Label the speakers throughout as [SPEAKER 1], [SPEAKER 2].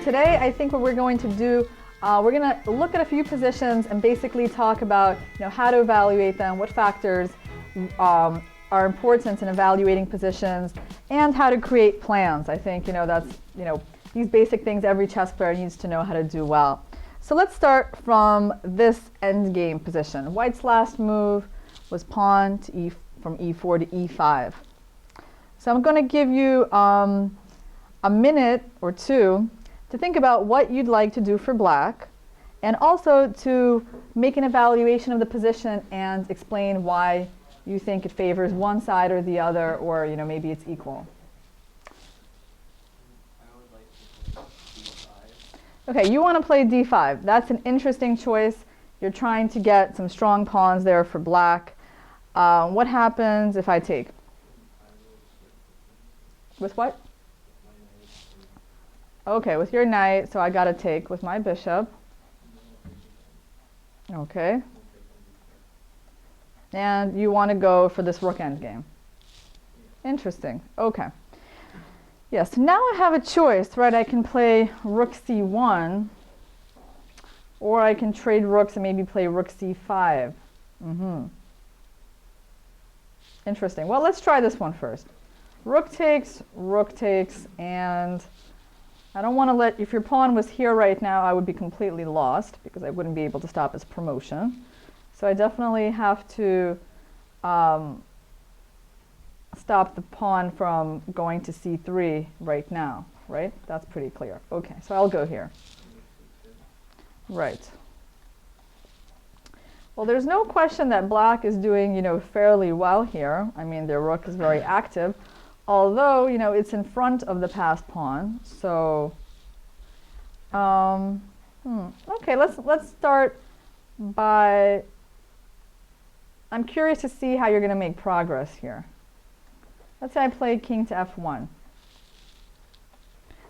[SPEAKER 1] Today, I think what we're going to do, we're going to look at a few positions and basically talk about how to evaluate them, what factors are important in evaluating positions, and how to create plans. I think that's these basic things every chess player needs to know how to do well. So let's start from this endgame position. White's last move was pawn to from e4 to e5. So I'm going to give you a minute or two to think about what you'd like to do for black, and also to make an evaluation of the position and explain why you think it favors one side or the other, or maybe it's equal.
[SPEAKER 2] I would like to play d5.
[SPEAKER 1] Okay, you want to play d5. That's an interesting choice. You're trying to get some strong pawns there for black. What happens if I take? With what? Okay, with your knight, so I got to take with my bishop. Okay. And you want to go for this rook endgame. Interesting. Okay. Yes, now I have a choice, right? I can play rook c1, or I can trade rooks and maybe play rook c5. Interesting. Well, let's try this one first. Rook takes, and I don't want to let, if your pawn was here right now, I would be completely lost because I wouldn't be able to stop his promotion. So I definitely have to stop the pawn from going to c3 right now, right? That's pretty clear. Okay, so I'll go here. Right. Well, there's no question that black is doing, fairly well here. I mean, their rook is very active, although, it's in front of the passed pawn. So, okay, let's start by, I'm curious to see how you're going to make progress here. Let's say I play king to f1.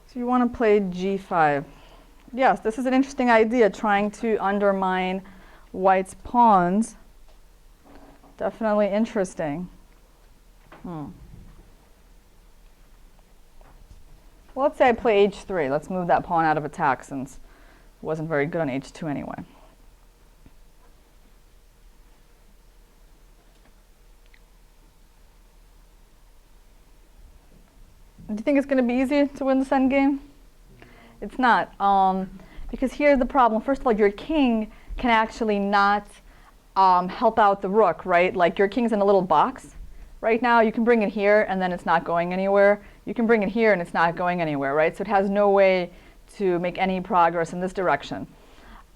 [SPEAKER 1] So you want to play g5. Yes, this is an interesting idea, trying to undermine white's pawns. Definitely interesting. Well, let's say I play h3. Let's move that pawn out of attack since it wasn't very good on h2 anyway. Do you think it's going to be easy to win this endgame? It's not, because here's the problem. First of all, your king can actually not help out the rook, right? Like your king's in a little box. Right now, you can bring it here, and then it's not going anywhere. You can bring it here, and it's not going anywhere, right? So it has no way to make any progress in this direction.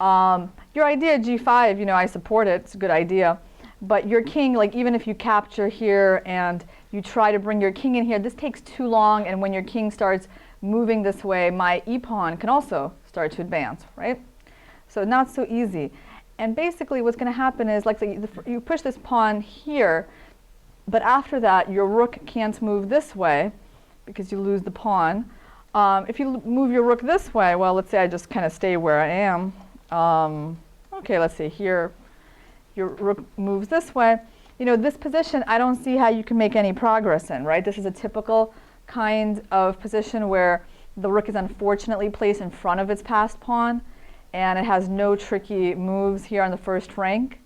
[SPEAKER 1] Your idea, g5, I support it. It's a good idea. But your king, like even if you capture here and you try to bring your king in here, this takes too long. And when your king starts moving this way, my e-pawn can also start to advance, right? So not so easy. And basically what's going to happen is, like, you push this pawn here, but after that, your rook can't move this way because you lose the pawn. If you move your rook this way, well, let's say I just kind of stay where I am. Okay, let's see here. Your rook moves this way. This position, I don't see how you can make any progress in, right? This is a typical kind of position where the rook is unfortunately placed in front of its passed pawn, and it has no tricky moves here on the first rank.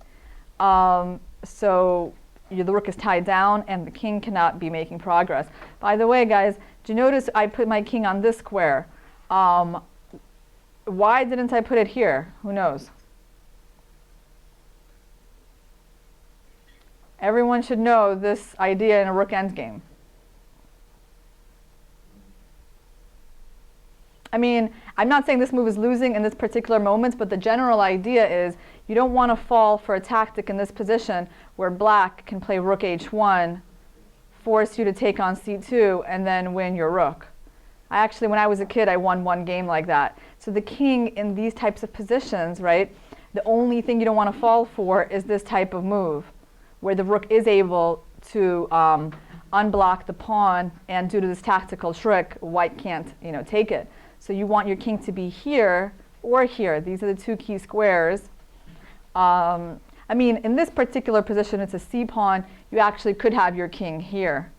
[SPEAKER 1] So the rook is tied down, and the king cannot be making progress. By the way, guys, do you notice I put my king on this square? Why didn't I put it here? Who knows? Everyone should know this idea in a rook endgame. I mean, I'm not saying this move is losing in this particular moment, but the general idea is you don't want to fall for a tactic in this position where black can play rook h1, force you to take on c2, and then win your rook. When I was a kid, I won one game like that. So the king in these types of positions, right, the only thing you don't want to fall for is this type of move, where the rook is able to unblock the pawn, and due to this tactical trick, white can't take it. So you want your king to be here or here. These are the two key squares. I mean, in this particular position, it's a c-pawn. You actually could have your king here,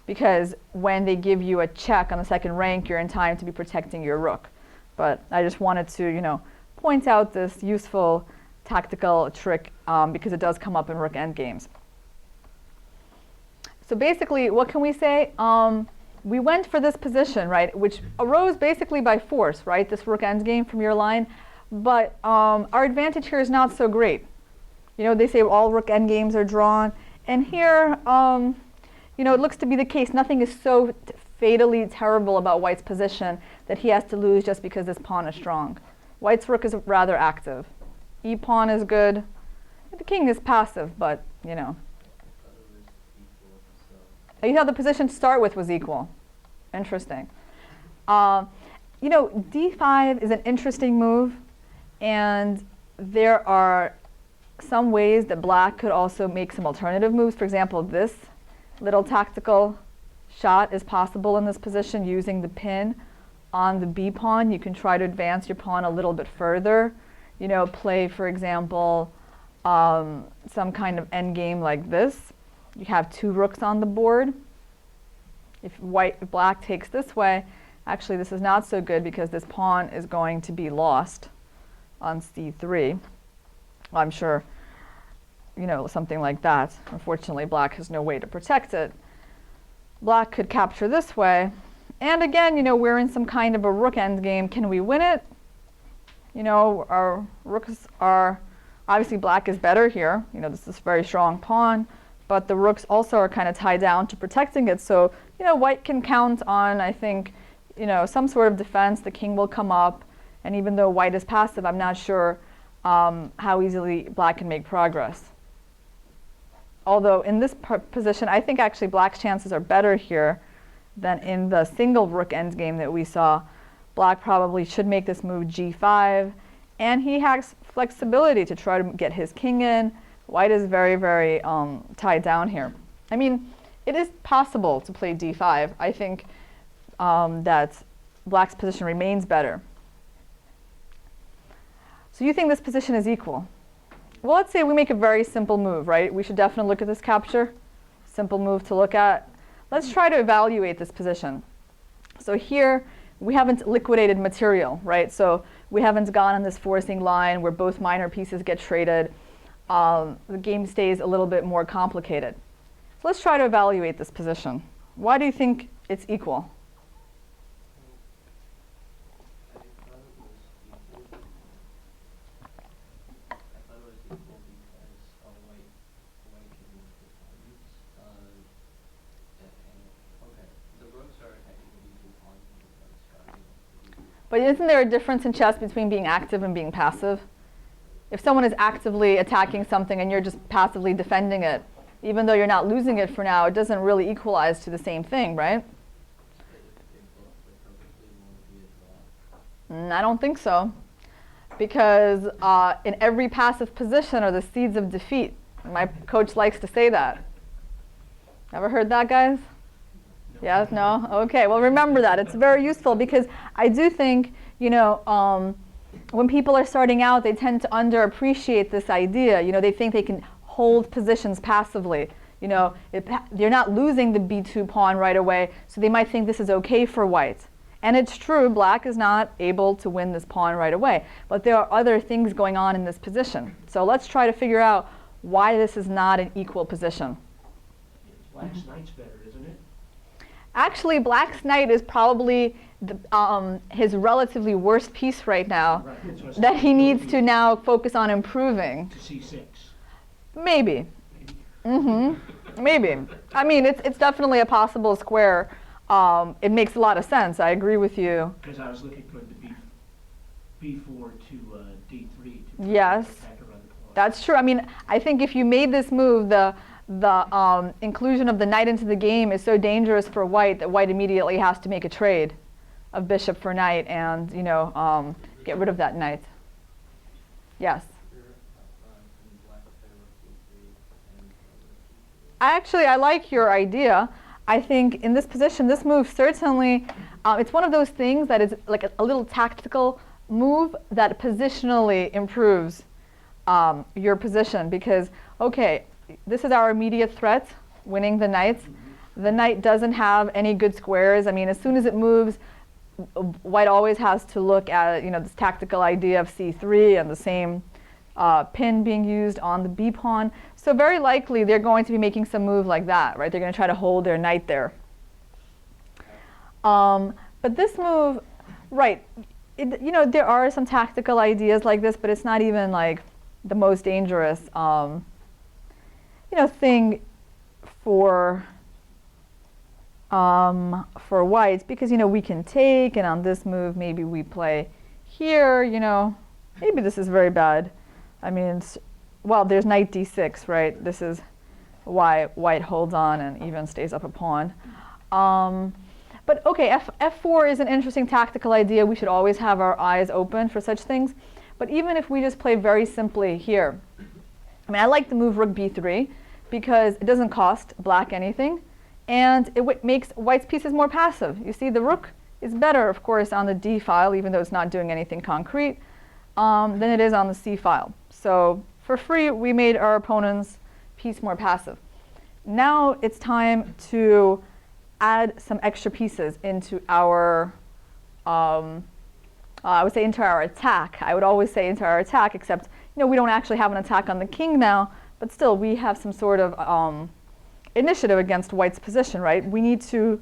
[SPEAKER 1] because when they give you a check on the second rank, you're in time to be protecting your rook. But I just wanted to, point out this useful tactical trick because it does come up in rook endgames. So basically, what can we say? We went for this position, right, which arose basically by force, right, this rook endgame from your line. But our advantage here is not so great. They say all rook endgames are drawn. And here, it looks to be the case. Nothing is so fatally terrible about White's position that he has to lose just because this pawn is strong. White's rook is rather active. E-pawn is good. The king is passive, but, You thought the position to start with was equal. Interesting. D5 is an interesting move, and there are some ways that black could also make some alternative moves. For example, this little tactical shot is possible in this position using the pin on the B pawn. You can try to advance your pawn a little bit further. Play, for example, some kind of endgame like this. You have two rooks on the board. If black takes this way, actually this is not so good because this pawn is going to be lost on C3. I'm sure, something like that. Unfortunately, black has no way to protect it. Black could capture this way. And again, we're in some kind of a rook endgame. Can we win it? Our rooks are, obviously black is better here. This is a very strong pawn. But the rooks also are kind of tied down to protecting it. So, white can count on, I think, some sort of defense. The king will come up. And even though white is passive, I'm not sure how easily black can make progress. Although in this position, I think actually black's chances are better here than in the single rook endgame that we saw. Black probably should make this move G5. And he has flexibility to try to get his king in. White is very, very tied down here. I mean, it is possible to play D5. I think that black's position remains better. So you think this position is equal? Well, let's say we make a very simple move, right? We should definitely look at this capture. Simple move to look at. Let's try to evaluate this position. So here, we haven't liquidated material, right? So we haven't gone on this forcing line where both minor pieces get traded. The game stays a little bit more complicated. So let's try to evaluate this position. Why do you think it's equal? But isn't there a difference in chess between being active and being passive? If someone is actively attacking something and you're just passively defending it, even though you're not losing it for now, it doesn't really equalize to the same thing, right? I don't think so. Because in every passive position are the seeds of defeat. My coach likes to say that. Ever heard that, guys? Yes? No? Okay. Well, remember that. It's very useful because I do think, when people are starting out, they tend to underappreciate this idea. They think they can hold positions passively. They're not losing the B2 pawn right away, so they might think this is okay for white. And it's true, black is not able to win this pawn right away. But there are other things going on in this position. So let's try to figure out why this is not an equal position.
[SPEAKER 3] Black's knight's better, isn't it?
[SPEAKER 1] Actually, black's knight is probably his relatively worst piece right now,
[SPEAKER 3] Right.
[SPEAKER 1] that he needs to now focus on improving.
[SPEAKER 3] To C6.
[SPEAKER 1] Maybe. Maybe. I mean, it's definitely a possible square. It makes a lot of sense. I agree with you.
[SPEAKER 3] Because I was looking for the B4 to D3.
[SPEAKER 1] Yes. That's true. I mean, I think if you made this move, the inclusion of the knight into the game is so dangerous for white that white immediately has to make a trade of bishop for knight and, get rid of that knight. Yes? I like your idea. I think in this position, this move certainly, it's one of those things that is like a little tactical move that positionally improves your position because, okay, this is our immediate threat, winning the knight. The knight doesn't have any good squares. I mean, as soon as it moves, white always has to look at, this tactical idea of c3 and the same pin being used on the b pawn. So very likely they're going to be making some move like that, right? They're going to try to hold their knight there. But this move, right, there are some tactical ideas like this, but it's not even like the most dangerous, thing for whites, because we can take, and on this move maybe we play here. Maybe this is very bad. I mean, well, there's knight d6, right? This is why white holds on and even stays up a pawn. But okay, f4 is an interesting tactical idea. We should always have our eyes open for such things. But even if we just play very simply here, I like the move rook b3 because it doesn't cost black anything, and it makes white's pieces more passive. You see, the rook is better, of course, on the d file, even though it's not doing anything concrete, than it is on the c file. So for free, we made our opponent's piece more passive. Now it's time to add some extra pieces into our, I would say into our attack. I would always say into our attack, except we don't actually have an attack on the king now, but still we have some sort of initiative against white's position, right? We need to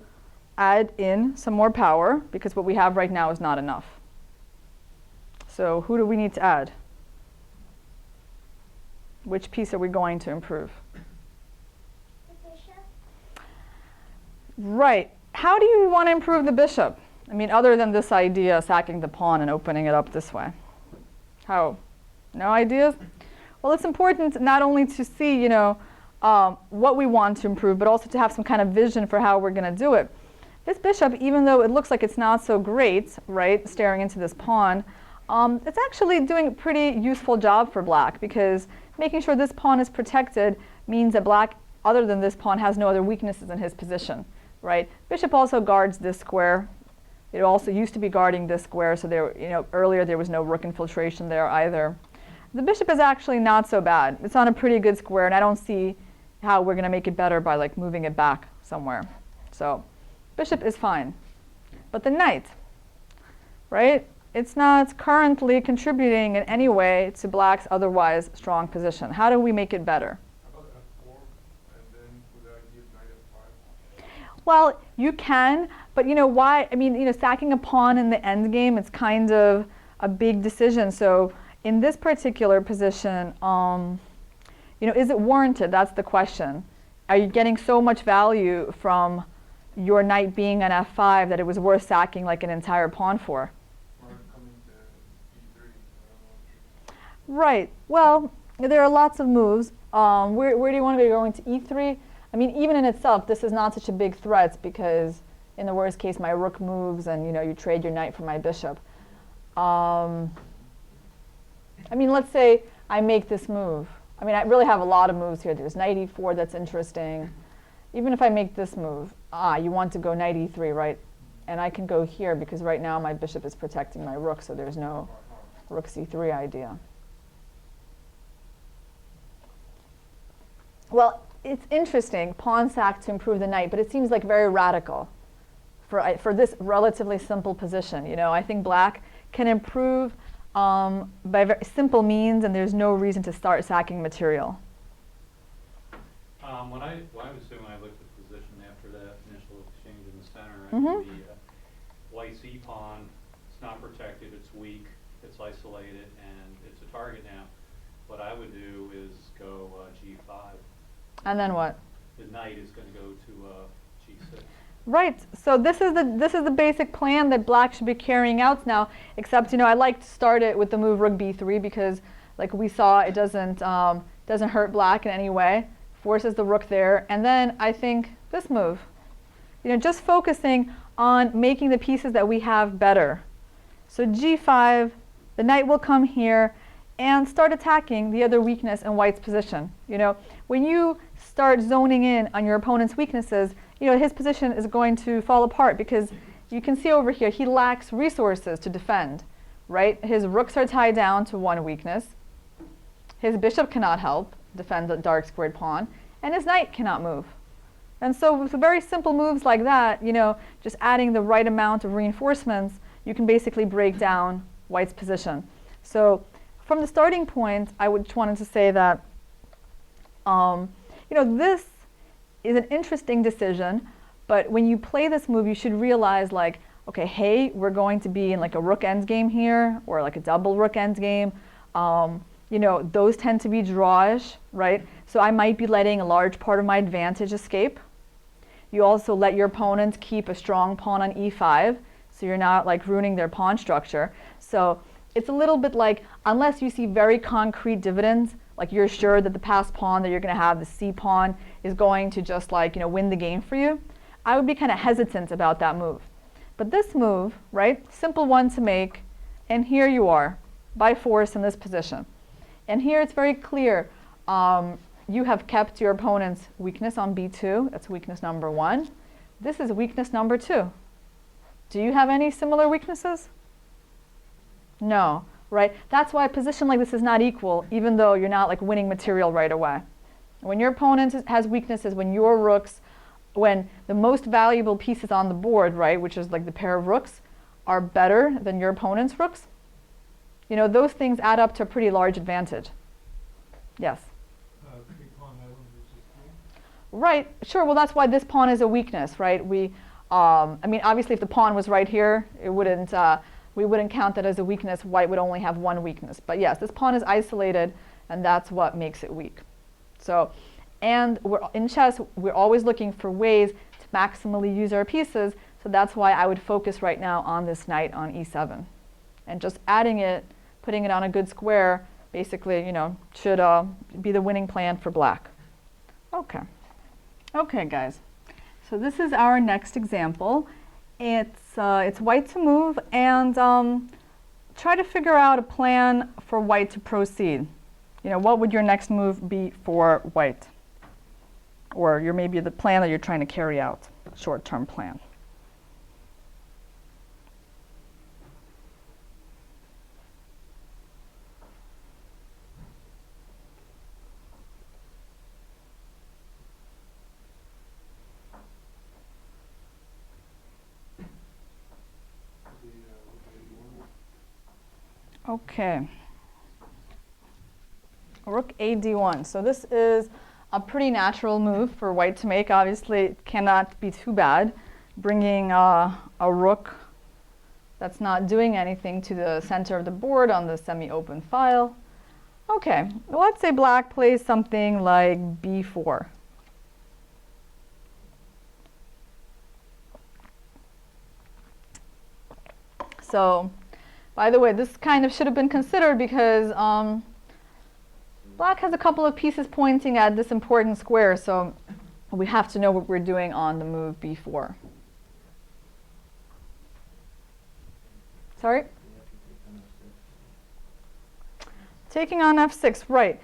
[SPEAKER 1] add in some more power because what we have right now is not enough. So who do we need to add? Which piece are we going to improve?
[SPEAKER 4] The bishop.
[SPEAKER 1] Right. How do you want to improve the bishop? I mean, other than this idea, sacking the pawn and opening it up this way. How? No ideas? Well, it's important not only to see, what we want to improve, but also to have some kind of vision for how we're going to do it. This bishop, even though it looks like it's not so great, right, staring into this pawn, it's actually doing a pretty useful job for black, because making sure this pawn is protected means that black, other than this pawn, has no other weaknesses in his position, right? Bishop also guards this square. It also used to be guarding this square, so there, earlier there was no rook infiltration there either. The bishop is actually not so bad. It's on a pretty good square, and I don't see how we're going to make it better by like moving it back somewhere. So bishop is fine. But the knight, right? It's not currently contributing in any way to black's otherwise strong position. How do we make it better?
[SPEAKER 5] How about f4 and then with the idea of knight f5?
[SPEAKER 1] Well, you can, but why? I mean, sacking a pawn in the endgame, it's kind of a big decision. So in this particular position, is it warranted? That's the question. Are you getting so much value from your knight being on f5 that it was worth sacking like an entire pawn for?
[SPEAKER 5] Or coming to e3?
[SPEAKER 1] Right. Well, there are lots of moves. Where do you want to go into e3? I mean, even in itself, this is not such a big threat because in the worst case, my rook moves and you trade your knight for my bishop. I mean, let's say I make this move. I mean, I really have a lot of moves here. There's knight e4 that's interesting. Even if I make this move, you want to go knight e3, right? And I can go here because right now my bishop is protecting my rook, so there's no rook c3 idea. Well, it's interesting, pawn sack to improve the knight, but it seems like very radical for this relatively simple position. I think black can improve by very simple means, and there's no reason to start sacking material.
[SPEAKER 6] What I was doing when I looked at the position after that initial exchange in the center,
[SPEAKER 1] Mm-hmm.
[SPEAKER 6] the white c pawn, it's not protected, it's weak, it's isolated, and it's a target now. What I would do is go g5.
[SPEAKER 1] And then what?
[SPEAKER 6] The knight is going to go to g6.
[SPEAKER 1] Right. So this is the basic plan that black should be carrying out now. Except I like to start it with the move rook b3 because, like we saw, it doesn't hurt black in any way. Forces the rook there, and then I think this move. Just focusing on making the pieces that we have better. So g5, the knight will come here and start attacking the other weakness in white's position. When you start zoning in on your opponent's weaknesses, his position is going to fall apart because you can see over here he lacks resources to defend, right? His rooks are tied down to one weakness. His bishop cannot help defend the dark squared pawn, and his knight cannot move. And so with very simple moves like that, just adding the right amount of reinforcements, you can basically break down white's position. So from the starting point, I would just wanted to say that this is an interesting decision, but when you play this move, you should realize like, okay, hey, we're going to be in like a rook endgame here, or like a double rook endgame. Those tend to be drawish, right? So I might be letting a large part of my advantage escape. You also let your opponent keep a strong pawn on e5, so you're not like ruining their pawn structure. So it's a little bit like, unless you see very concrete dividends, like you're sure that the passed pawn that you're going to have, the c pawn, is going to just like win the game for you, I would be kind of hesitant about that move. But this move, right, simple one to make, and here you are, by force in this position. And here it's very clear, you have kept your opponent's weakness on b2, that's weakness number 1. This is weakness number 2. Do you have any similar weaknesses? No, right? That's why a position like this is not equal, even though you're not like winning material right away. When your opponent has weaknesses, when your rooks, when the most valuable pieces on the board, right, which is like the pair of rooks, are better than your opponent's rooks, those things add up to a pretty large advantage. Yes? Right, sure, well that's why this pawn is a weakness, right? Obviously if the pawn was right here, we wouldn't count that as a weakness. White would only have one weakness. But yes, this pawn is isolated, and that's what makes it weak. So, and in chess, we're always looking for ways to maximally use our pieces, so that's why I would focus right now on this knight on e7. And just adding it, putting it on a good square, basically, should be the winning plan for black. Okay. Okay, guys. So this is our next example. It's white to move, and try to figure out a plan for white to proceed. What would your next move be for white? Or maybe the plan that you're trying to carry out, short-term plan. Okay. Rook a d1. So this is a pretty natural move for white to make. Obviously, it cannot be too bad. Bringing a rook that's not doing anything to the center of the board on the semi-open file. Okay, well, let's say black plays something like b4. So, by the way, this kind of should have been considered because black has a couple of pieces pointing at this important square, so we have to know what we're doing on the move b4. Sorry? Taking on f6, right.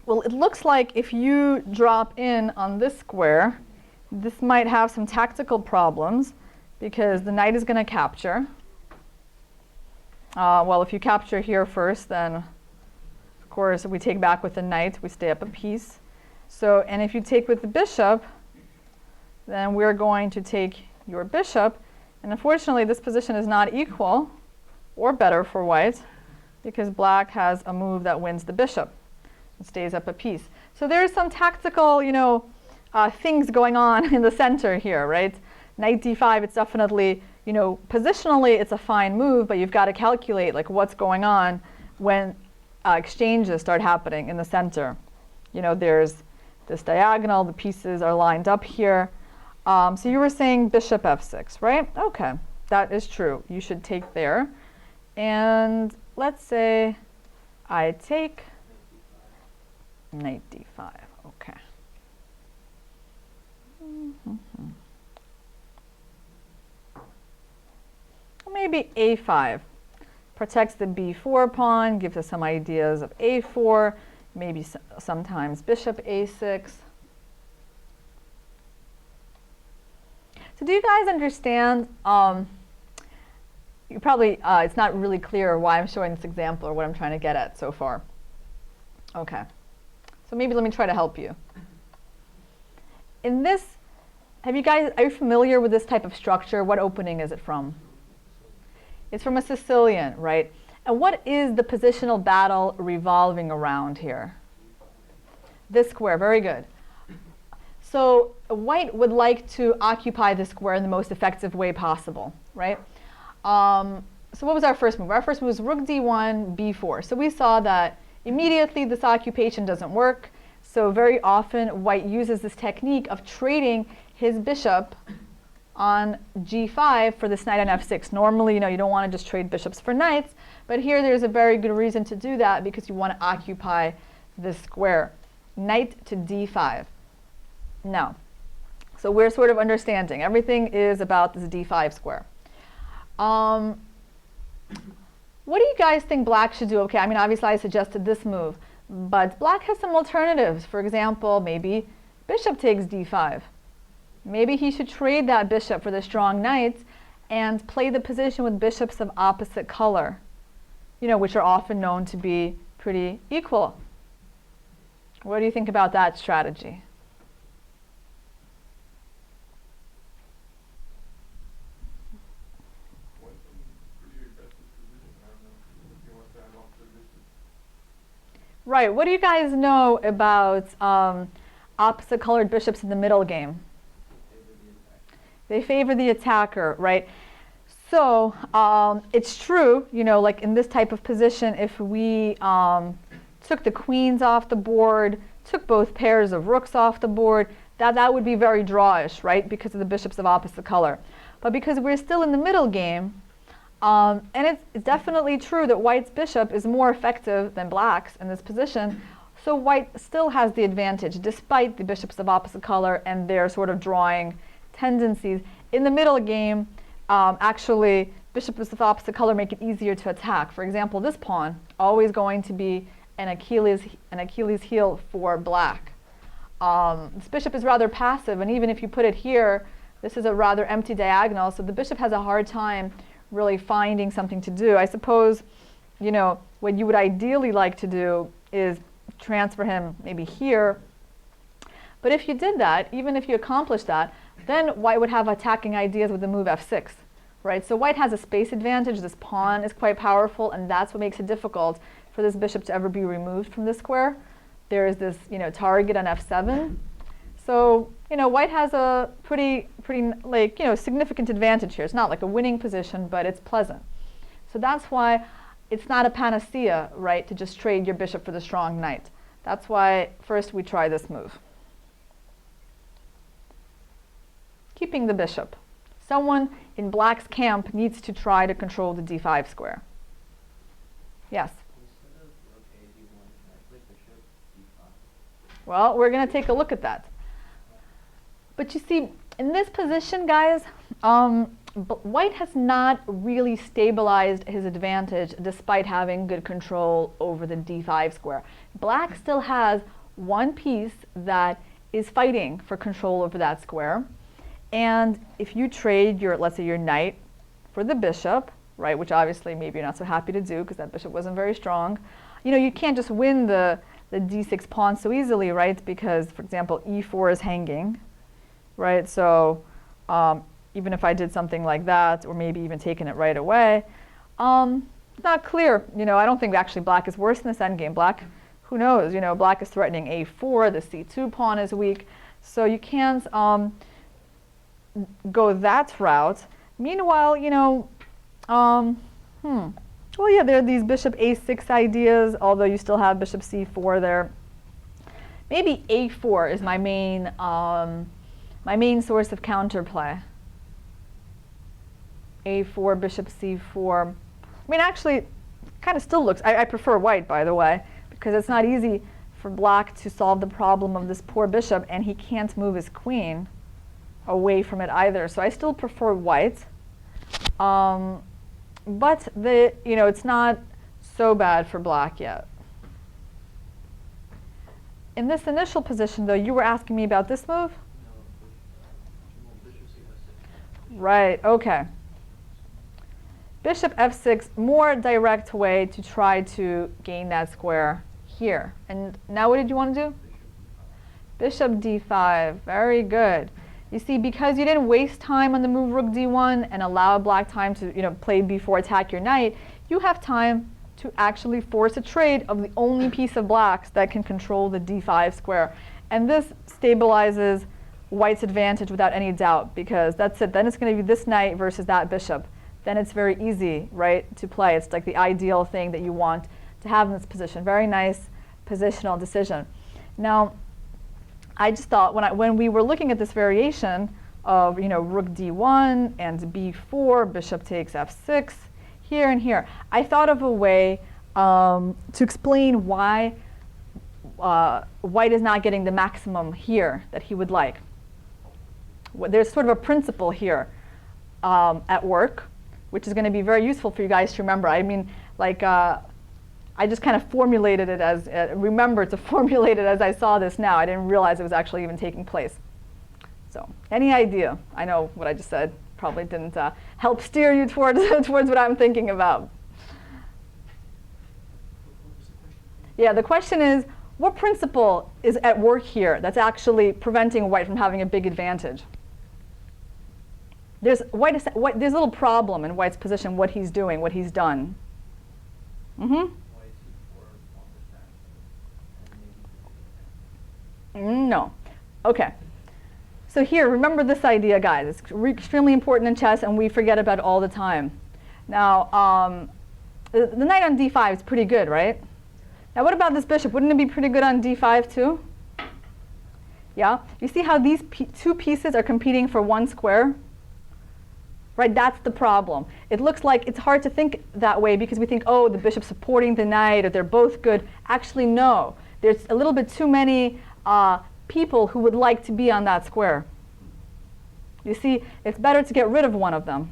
[SPEAKER 1] Well, it looks like if you drop in on this square, this might have some tactical problems because the knight is going to capture. Well, if you capture here first, then of course we take back with the knight, we stay up a piece. So, and if you take with the bishop, then we're going to take your bishop. And unfortunately, this position is not equal or better for white because black has a move that wins the bishop and stays up a piece. So there's some tactical, things going on in the center here, right? Knight d5, it's definitely, positionally it's a fine move, but you've got to calculate like what's going on when exchanges start happening in the center. There's this diagonal, the pieces are lined up here. So you were saying bishop f6, right? Okay, that is true. You should take there. And let's say I take knight d5. Okay. Maybe a5 protects the b4 pawn, gives us some ideas of a4, maybe sometimes bishop a6. So do you guys understand? You probably, it's not really clear why I'm showing this example or what I'm trying to get at so far. Okay. So maybe let me try to help you. in this, are you familiar with this type of structure? What opening is it from? It's from a Sicilian, right? And what is the positional battle revolving around here? This square, very good. So white would like to occupy the square in the most effective way possible, right? So what was our first move? Our first move was rook d1, b4. So we saw that immediately this occupation doesn't work. So very often white uses this technique of trading his bishop on g5 for this knight on f6. Normally, you don't want to just trade bishops for knights, but here there's a very good reason to do that because you want to occupy this square. Knight to d5. Now, so we're sort of understanding. Everything is about this d5 square. What do you guys think black should do? Okay, I mean, obviously I suggested this move, but black has some alternatives. For example, maybe bishop takes d5. Maybe he should trade that bishop for the strong knight and play the position with bishops of opposite color, which are often known to be pretty equal. What do you think about that strategy? Right, what do you guys know about opposite colored bishops in the middle game? They favor the attacker, right? So it's true, like in this type of position, if we took the queens off the board, took both pairs of rooks off the board, that would be very drawish, right? Because of the bishops of opposite color. But because we're still in the middle game, and it's definitely true that white's bishop is more effective than black's in this position, so white still has the advantage despite the bishops of opposite color and their sort of drawing tendencies. In the middle game, actually, bishops of opposite color make it easier to attack. For example, this pawn, always going to be an Achilles heel for black. This bishop is rather passive, and even if you put it here, this is a rather empty diagonal, so the bishop has a hard time really finding something to do. I suppose, what you would ideally like to do is transfer him maybe here. But if you did that, even if you accomplished that, then white would have attacking ideas with the move f6, right? So white has a space advantage. This pawn is quite powerful, and that's what makes it difficult for this bishop to ever be removed from this square. There is this, target on f7. So, white has a pretty significant advantage here. It's not like a winning position, but it's pleasant. So that's why it's not a panacea, right, to just trade your bishop for the strong knight. That's why first we try this move. Keeping the bishop. Someone in black's camp needs to try to control the d5 square. Yes?
[SPEAKER 2] Instead of rook a d1, can I play bishop d5?
[SPEAKER 1] Well, we're going to take a look at that. But you see, in this position, guys, white has not really stabilized his advantage despite having good control over the d5 square. Black still has one piece that is fighting for control over that square. And if you trade let's say your knight for the bishop, right, which obviously maybe you're not so happy to do because that bishop wasn't very strong, you can't just win the d6 pawn so easily, right? Because, for example, e4 is hanging, right? So even if I did something like that, or maybe even taking it right away, not clear. I don't think actually black is worse in this endgame. Black, who knows? Black is threatening a4. The c2 pawn is weak, so you can't go that route. Meanwhile, well, yeah, there are these bishop a6 ideas, although you still have bishop c4 there. Maybe a4 is my main source of counterplay. a4, bishop c4. I mean, actually, kind of still looks, I prefer white, by the way, because it's not easy for black to solve the problem of this poor bishop, and he can't move his queen away from it either. So I still prefer white. But it's not so bad for black yet. In this initial position, though, you were asking me about this move?
[SPEAKER 2] Bishop c6.
[SPEAKER 1] Right, okay. Bishop f6, more direct way to try to gain that square here. And now what did you want to do? Bishop d5, very good. You see, because you didn't waste time on the move rook d1 and allow black time to play b4, attack your knight, you have time to actually force a trade of the only piece of blacks that can control the d5 square. And this stabilizes white's advantage without any doubt, because that's it. Then it's going to be this knight versus that bishop. Then it's very easy, right, to play. It's like the ideal thing that you want to have in this position. Very nice positional decision. Now, I just thought when we were looking at this variation of rook d1 and b4, bishop takes f6, here and here, I thought of a way to explain why white is not getting the maximum here that he would like. There's sort of a principle here at work, which is going to be very useful for you guys to remember. I mean, like, I just kind of formulated it as, remembered to formulate it as I saw this now. I didn't realize it was actually even taking place. So, any idea? I know what I just said probably didn't help steer you towards, towards what I'm thinking about. Yeah, the question is, what principle is at work here that's actually preventing white from having a big advantage? There's a little problem in white's position, what he's doing, what he's done. Mm-hmm. No. Okay. So here, remember this idea, guys. It's extremely important in chess, and we forget about it all the time. Now, the knight on d5 is pretty good, right? Now, what about this bishop? Wouldn't it be pretty good on d5 too? Yeah? You see how these two pieces are competing for one square? Right, that's the problem. It looks like it's hard to think that way because we think, oh, the bishop's supporting the knight, or they're both good. Actually, no. There's a little bit too many people who would like to be on that square. You see, it's better to get rid of one of them.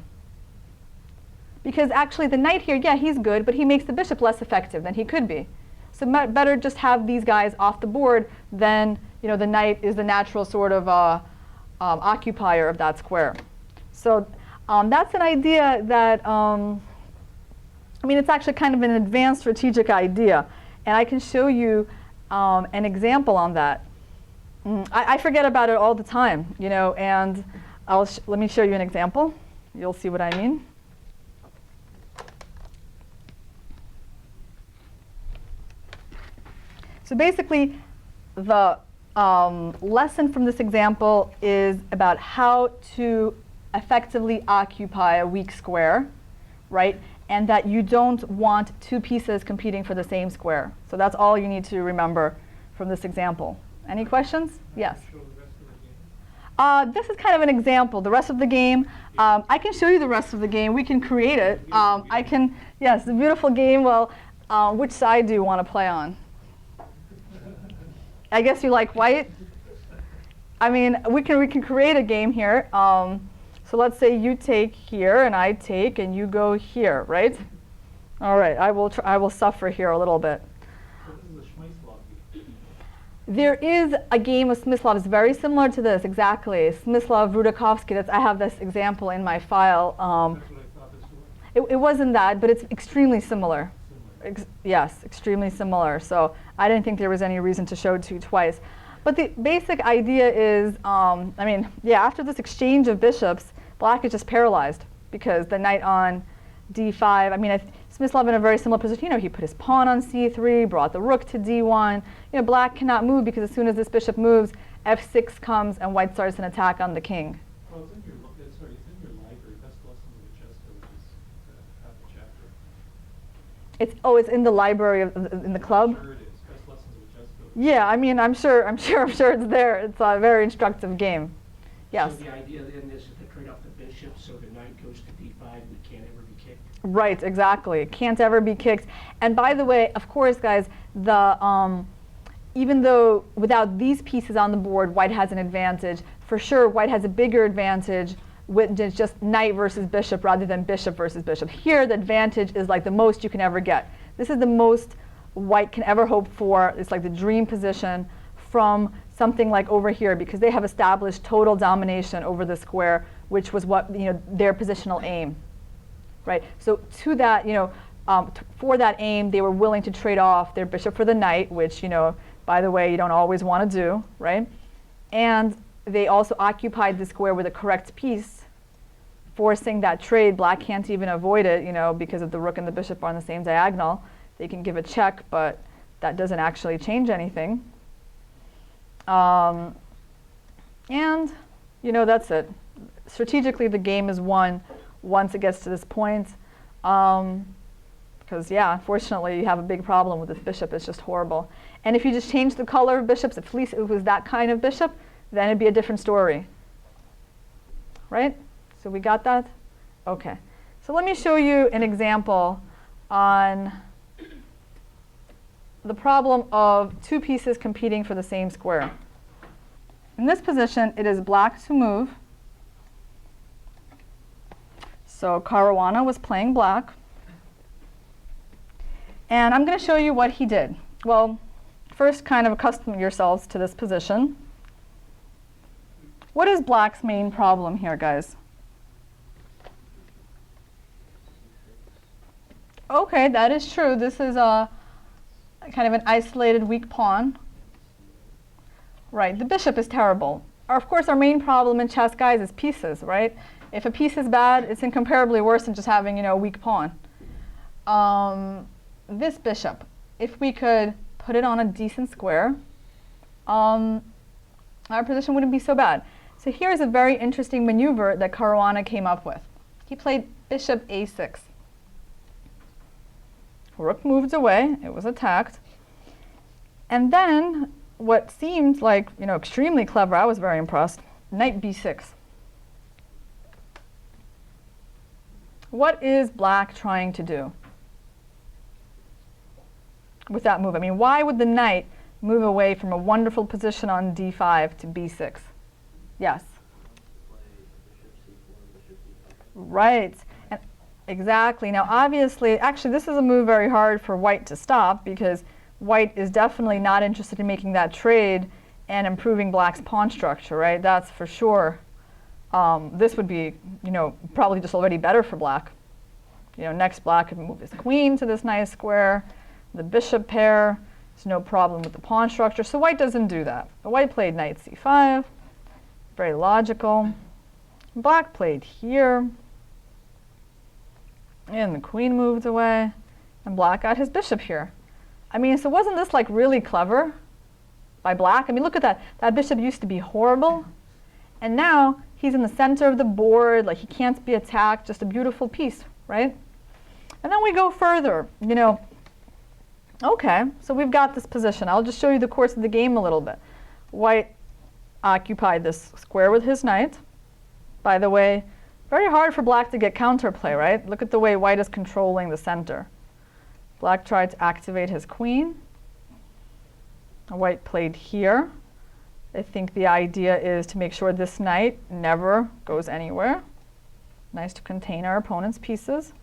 [SPEAKER 1] Because actually the knight here, yeah, he's good, but he makes the bishop less effective than he could be. So better just have these guys off the board than the knight is the natural sort of occupier of that square. So that's an idea that, I mean, it's actually kind of an advanced strategic idea. And I can show you an example on that. I forget about it all the time, and let me show you an example. You'll see what I mean. So basically, the lesson from this example is about how to effectively occupy a weak square, right? And that you don't want two pieces competing for the same square. So that's all you need to remember from this example. Any questions? Yes. This is kind of an example. The rest of the game, I can show you the rest of the game. We can create it. I can, yes, the beautiful game. Well, which side do you want to play on? I guess you like white. I mean, we can create a game here. So let's say you take here, and I take, and you go here, right? All right. I will suffer here a little bit. There is a game of Smyslov. It's very similar to this, exactly. Smyslov, Rudakovsky. I have this example in my file.
[SPEAKER 3] That's what I thought this was.
[SPEAKER 1] It wasn't that, but it's extremely similar. Yes, extremely similar. So I didn't think there was any reason to show it to you twice. But the basic idea is, I mean, yeah, after this exchange of bishops, black is just paralyzed because the knight on d5, I mean, Smyslov in a very similar position. He put his pawn on c3, brought the rook to d1. Black cannot move because as soon as this bishop moves, f6 comes and white starts an attack on the king.
[SPEAKER 3] Well, it's in your library. Best lesson of the chess coach is half a chapter.
[SPEAKER 1] It's in the library in the club.
[SPEAKER 3] Sure it is. Best lessons of the chess coach.
[SPEAKER 1] Yeah, I mean, I'm sure it's there. It's a very instructive game. Yes.
[SPEAKER 7] So the idea then is to trade off the bishop so the knight goes to d5 and it can't ever be kicked.
[SPEAKER 1] Right, exactly. Can't ever be kicked. And by the way, of course, guys, even though without these pieces on the board, white has an advantage, for sure white has a bigger advantage with just knight versus bishop rather than bishop versus bishop. Here, the advantage is like the most you can ever get. This is the most white can ever hope for. It's like the dream position from something like over here, because they have established total domination over the square, which was what their positional aim, right? So to that, for that aim, they were willing to trade off their bishop for the knight, which by the way, you don't always want to do, right? and they also occupied the square with a correct piece, forcing that trade. Black can't even avoid it, because if the rook and the bishop are on the same diagonal. They can give a check, but that doesn't actually change anything. And, that's it. Strategically, the game is won once it gets to this point. Because, unfortunately, you have a big problem with this bishop. It's just horrible. And if you just change the color of bishops, if at least it was that kind of bishop, then it'd be a different story. Right? So we got that? Okay. So let me show you an example on the problem of two pieces competing for the same square. In this position, it is black to move. So Caruana was playing black. And I'm going to show you what he did. Well, first, kind of accustom yourselves to this position. What is black's main problem here, guys? Okay, that is true. This is a kind of an isolated weak pawn. Right, the bishop is terrible. Of course, our main problem in chess, guys, is pieces, right? If a piece is bad, it's incomparably worse than just having, a weak pawn. This bishop, if we could put it on a decent square, our position wouldn't be so bad. So here's a very interesting maneuver that Caruana came up with. He played bishop a6. Rook moved away. It was attacked. And then what seemed like, extremely clever, I was very impressed, knight b6. What is black trying to do with that move? I mean, why would the knight move away from a wonderful position on d5 to b6? Yes? Right. And exactly. Now, obviously, actually, this is a move very hard for white to stop, because white is definitely not interested in making that trade and improving black's pawn structure, right? That's for sure. This would be, probably just already better for black. Next black could move his queen to this nice square. The bishop pair, there's no problem with the pawn structure. So white doesn't do that. But white played knight c5, very logical. Black played here, and the queen moved away, and black got his bishop here. I mean, so wasn't this like really clever by black? I mean, look at that. That bishop used to be horrible, and now he's in the center of the board, like he can't be attacked, just a beautiful piece, right? And then we go further, Okay, so we've got this position. I'll just show you the course of the game a little bit. White occupied this square with his knight. By the way, very hard for black to get counterplay, right? Look at the way white is controlling the center. Black tried to activate his queen. White played here. I think the idea is to make sure this knight never goes anywhere. Nice to contain our opponent's pieces.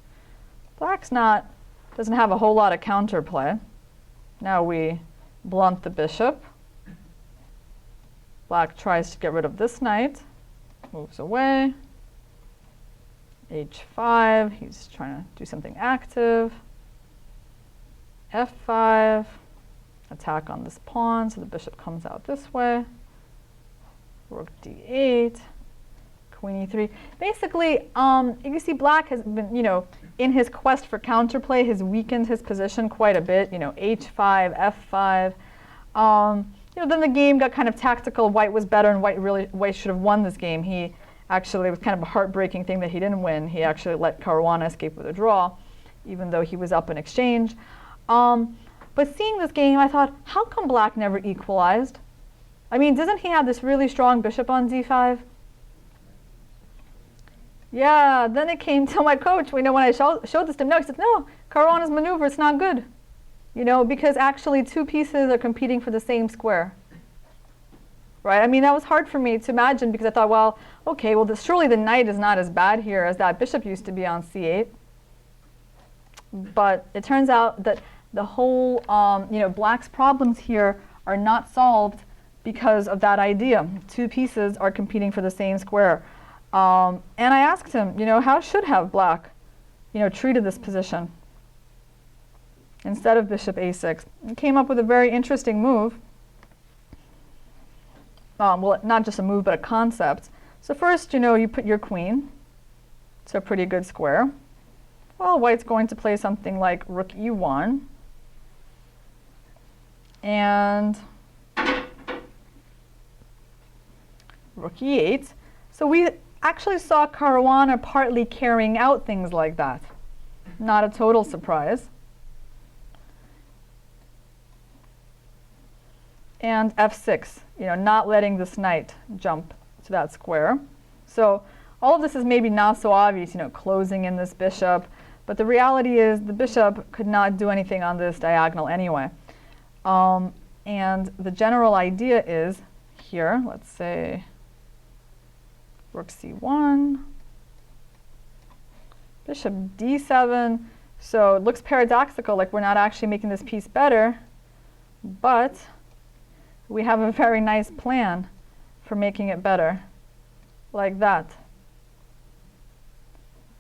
[SPEAKER 1] Black's doesn't have a whole lot of counterplay. Now we blunt the bishop. Black tries to get rid of this knight, moves away. h5, he's trying to do something active. f5, attack on this pawn, so the bishop comes out this way. Rook d8, queen e3. Basically, you see black has been, in his quest for counterplay, has weakened his position quite a bit. h5, f5. Then the game got kind of tactical. White was better, and white should have won this game. It was kind of a heartbreaking thing that he didn't win. He actually let Caruana escape with a draw, even though he was up in exchange. But seeing this game, I thought, how come black never equalized? I mean, doesn't he have this really strong bishop on d5? Yeah, then it came to my coach. When I showed this to him, he said, no, Caruana's maneuver, it's not good. Because actually two pieces are competing for the same square. Right? I mean, that was hard for me to imagine, because I thought, well, okay, surely the knight is not as bad here as that bishop used to be on c8. But it turns out that the whole, black's problems here are not solved because of that idea. Two pieces are competing for the same square. And I asked him, how should have black, treated this position instead of bishop a6? And came up with a very interesting move. well, not just a move, but a concept. So first, you put your queen. It's a pretty good square. Well, white's going to play something like rook e1. And rook e8. So we actually saw Caruana partly carrying out things like that. Not a total surprise. And f6, not letting this knight jump to that square. So all of this is maybe not so obvious, closing in this bishop. But the reality is the bishop could not do anything on this diagonal anyway. And the general idea is here, let's say rook c1, bishop d7. So it looks paradoxical, like we're not actually making this piece better, but we have a very nice plan for making it better, like that.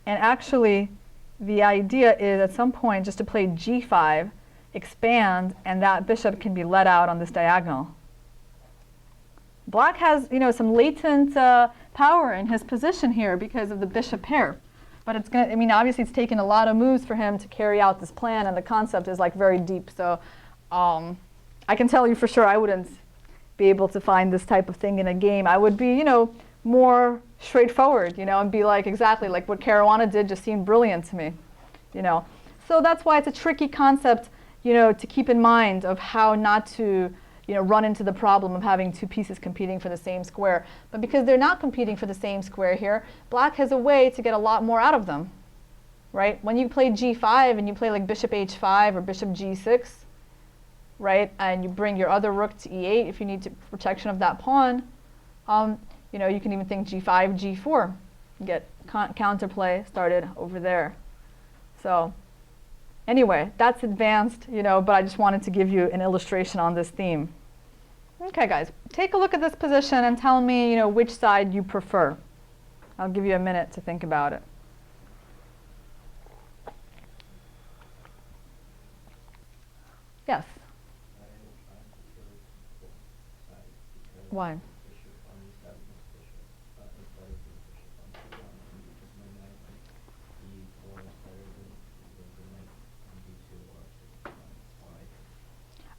[SPEAKER 1] And actually, the idea is at some point just to play g5, expand, and that bishop can be let out on this diagonal. Black has, some latent power in his position here because of the bishop pair. But it's going to, obviously it's taken a lot of moves for him to carry out this plan, and the concept is like very deep. So I can tell you for sure I wouldn't be able to find this type of thing in a game. I would be, more straightforward, and be like exactly like what Caruana did just seemed brilliant to me, So that's why it's a tricky concept, to keep in mind of how not to, run into the problem of having two pieces competing for the same square. But because they're not competing for the same square here, Black has a way to get a lot more out of them, right? When you play g5 and you play like bishop h5 or bishop g6, right, and you bring your other rook to e8 if you need protection of that pawn, you can even think g5, g4, get counterplay started over there. So anyway, that's advanced, but I just wanted to give you an illustration on this theme. Okay, guys, take a look at this position and tell me, which side you prefer. I'll give you a minute to think about it. Yes? Why?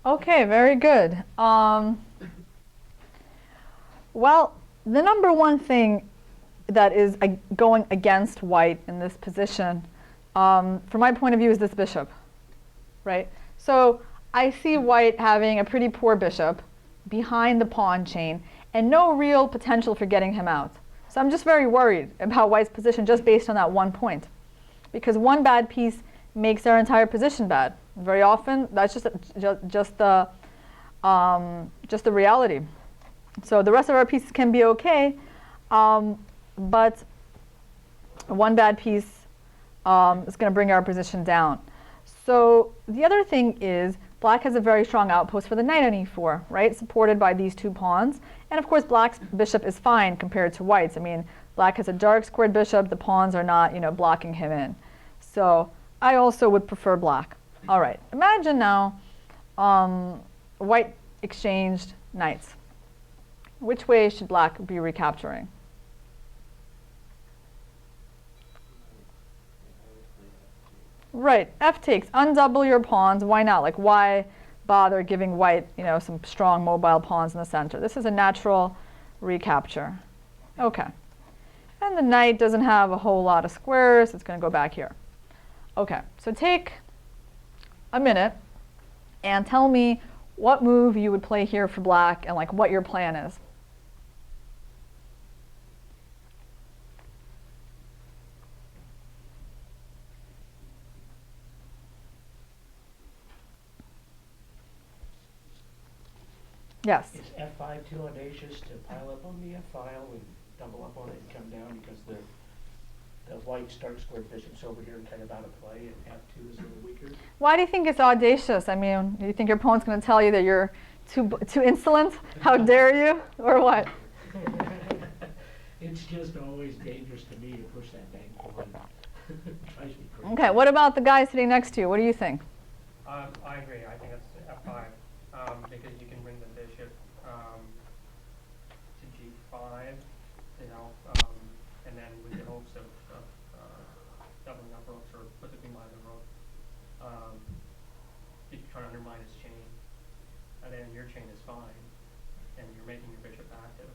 [SPEAKER 1] Okay, very good. Well, the number one thing that is going against white in this position, from my point of view, is this bishop, right? So I see white having a pretty poor bishop behind the pawn chain and no real potential for getting him out. So I'm just very worried about white's position just based on that one point, because one bad piece makes our entire position bad. Very often, that's just the reality. So the rest of our pieces can be okay, but one bad piece is going to bring our position down. So the other thing is Black has a very strong outpost for the knight on e4, right? Supported by these two pawns. And of course, Black's bishop is fine compared to White's. Black has a dark squared bishop. The pawns are not, blocking him in. So I also would prefer Black. All right, imagine now White exchanged knights. Which way should Black be recapturing? Right, f takes, undouble your pawns. Why not? Like, why bother giving White, some strong mobile pawns in the center? This is a natural recapture. Okay, and the knight doesn't have a whole lot of squares. It's going to go back here. Okay, so take a minute and tell me what move you would play here for Black and like what your plan is. Yes.
[SPEAKER 7] Is f5 too audacious to pile up on the f file and double up on it and come down because the white dark squared bishop's over here and kind of out of play, and f2 is a little weaker?
[SPEAKER 1] Why do you think it's audacious? Do you think your opponent's going to tell you that you're too insolent? How dare you? Or what?
[SPEAKER 7] It's just always dangerous to me to push that dang pawn. Drives me crazy.
[SPEAKER 1] Okay, what about the guy sitting next to you? What do you think?
[SPEAKER 8] I agree. I think it's f5 because you can bring the bishop moves of doubling up rooks or flipping by the rook. If you're trying to undermine his chain, and then your chain is fine, and you're making your bishop active.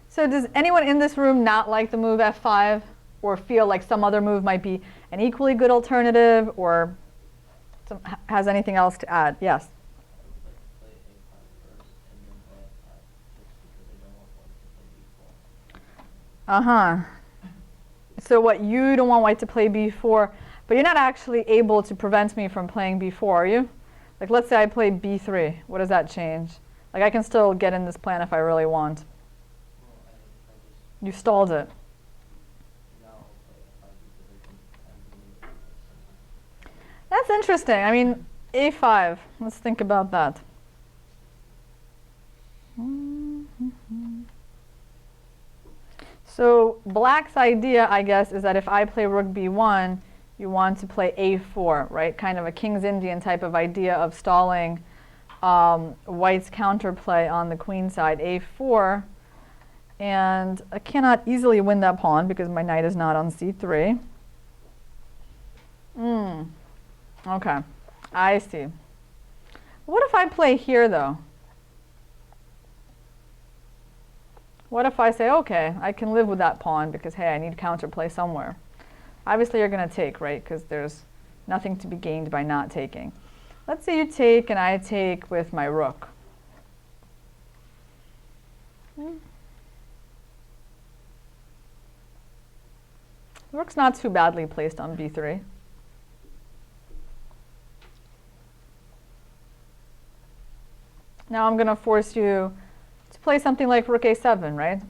[SPEAKER 1] So does anyone in this room not like the move f5, or feel like some other move might be an equally good alternative, or has anything else to add? Yes.
[SPEAKER 2] I would like to play a5 first and then play f5, just because I don't want white to play b4.
[SPEAKER 1] So what, you don't want white to play b4, but you're not actually able to prevent me from playing b4, are you? Like, let's say I play b3. What does that change? Like, I can still get in this plan if I really want.
[SPEAKER 2] Well, I just
[SPEAKER 1] You stalled it.
[SPEAKER 2] now I'll play f5 because I'm doing it sometimes.
[SPEAKER 1] That's interesting. I mean, a5. Let's think about that. So black's idea, I guess, is that if I play rook b1, you want to play a4, right? Kind of a King's Indian type of idea of stalling white's counterplay on the queen side, a4. And I cannot easily win that pawn because my knight is not on c3. Okay, I see. What if I play here, though? What if I say, okay, I can live with that pawn because, hey, I need counterplay somewhere? Obviously, you're going to take, right? Because there's nothing to be gained by not taking. Let's say you take and I take with my rook. Rook's not too badly placed on b3. Now I'm going to force you to play something like rook a7, right?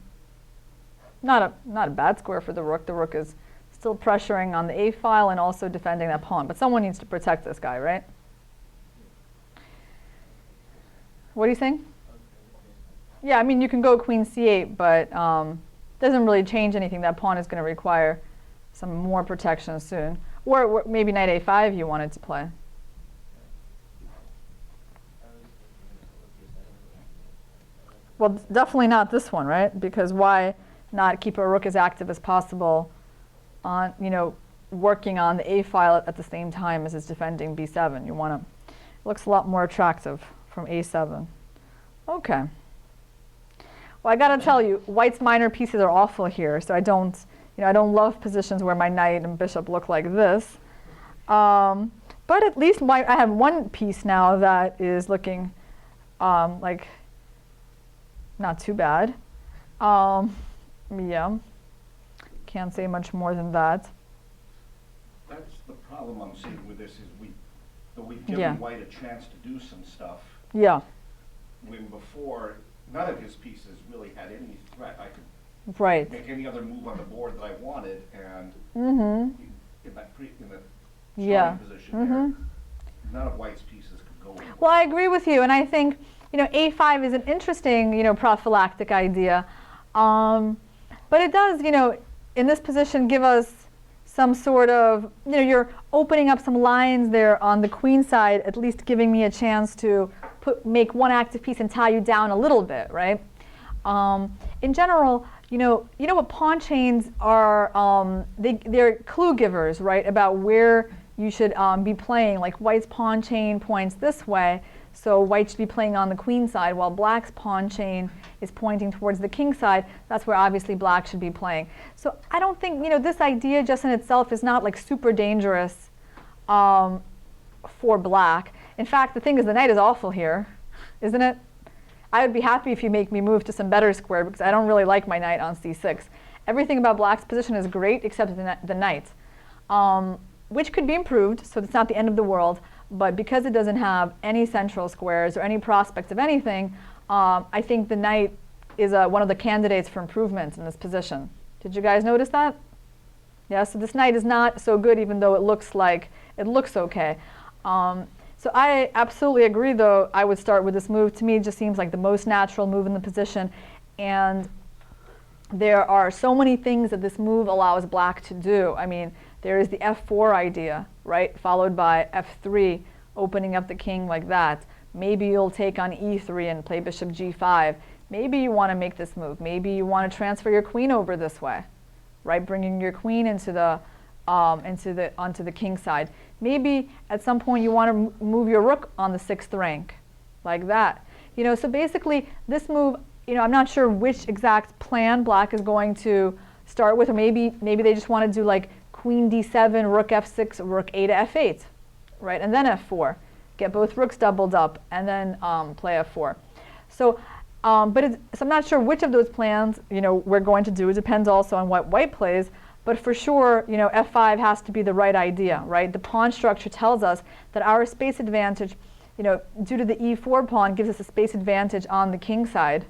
[SPEAKER 1] Not a bad square for the rook. The rook is still pressuring on the a file and also defending that pawn. But someone needs to protect this guy, right? What are you saying? Yeah, I mean, you can go queen c8, but doesn't really change anything. That pawn is going to require some more protection soon. Or maybe knight a5 you wanted to play.
[SPEAKER 2] I was thinking of rook a7.
[SPEAKER 1] Well, definitely not this one, right? Because why not keep a rook as active as possible on, working on the a file at the same time as it's defending b7? You want to, it looks a lot more attractive from a7. Okay. Well, I got to tell you, white's minor pieces are awful here, so I don't love positions where my knight and bishop look like this. But at least I have one piece now that is looking like not too bad. Yeah, can't say much more than that.
[SPEAKER 9] That's the problem I'm seeing with this, is we've given white a chance to do some stuff.
[SPEAKER 1] Yeah.
[SPEAKER 9] When before, none of his pieces really had any threat. I could
[SPEAKER 1] Right.
[SPEAKER 9] make any other move on the board that I wanted, and in that starting position there, none of white's pieces could go anywhere.
[SPEAKER 1] Well, I agree with you, and I think a5 is an interesting prophylactic idea, but it does in this position give us some sort of you're opening up some lines there on the queen side, at least giving me a chance to make one active piece and tie you down a little bit, right? In general, what pawn chains are, they're clue givers, right, about where you should be playing. Like white's pawn chain points this way, so white should be playing on the queen side, while black's pawn chain is pointing towards the king side. That's where obviously black should be playing. So I don't think, this idea just in itself is not like super dangerous for black. In fact, the thing is, the knight is awful here, isn't it? I would be happy if you make me move to some better square because I don't really like my knight on c6. Everything about black's position is great except the knight, which could be improved, so it's not the end of the world. But because it doesn't have any central squares or any prospects of anything, I think the knight is one of the candidates for improvements in this position. Did you guys notice that? Yeah, so this knight is not so good even though it looks okay. So I absolutely agree, though. I would start with this move. To me, it just seems like the most natural move in the position. And there are so many things that this move allows black to do. I mean, there is the f4 idea, right, followed by f3, opening up the king like that. Maybe you'll take on e3 and play bishop g5. Maybe you want to make this move. Maybe you want to transfer your queen over this way. right? Bringing your queen onto the king side. Maybe at some point you want to move your rook on the 6th rank, like that. You know, so basically this move, you know, I'm not sure which exact plan black is going to start with, or maybe they just want to do like queen d7, rook f6, rook a to f8, right? And then f4. Get both rooks doubled up, and then play f4. So, so I'm not sure which of those plans, you know, we're going to do. It depends also on what white plays. But for sure, you know, f5 has to be the right idea, right? The pawn structure tells us that our space advantage, you know, due to the e4 pawn, gives us a space advantage on the king side.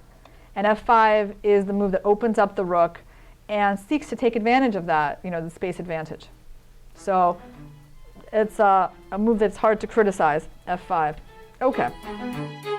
[SPEAKER 1] And f5 is the move that opens up the rook and seeks to take advantage of that, you know, the space advantage. So it's a move that's hard to criticize, f5. Okay.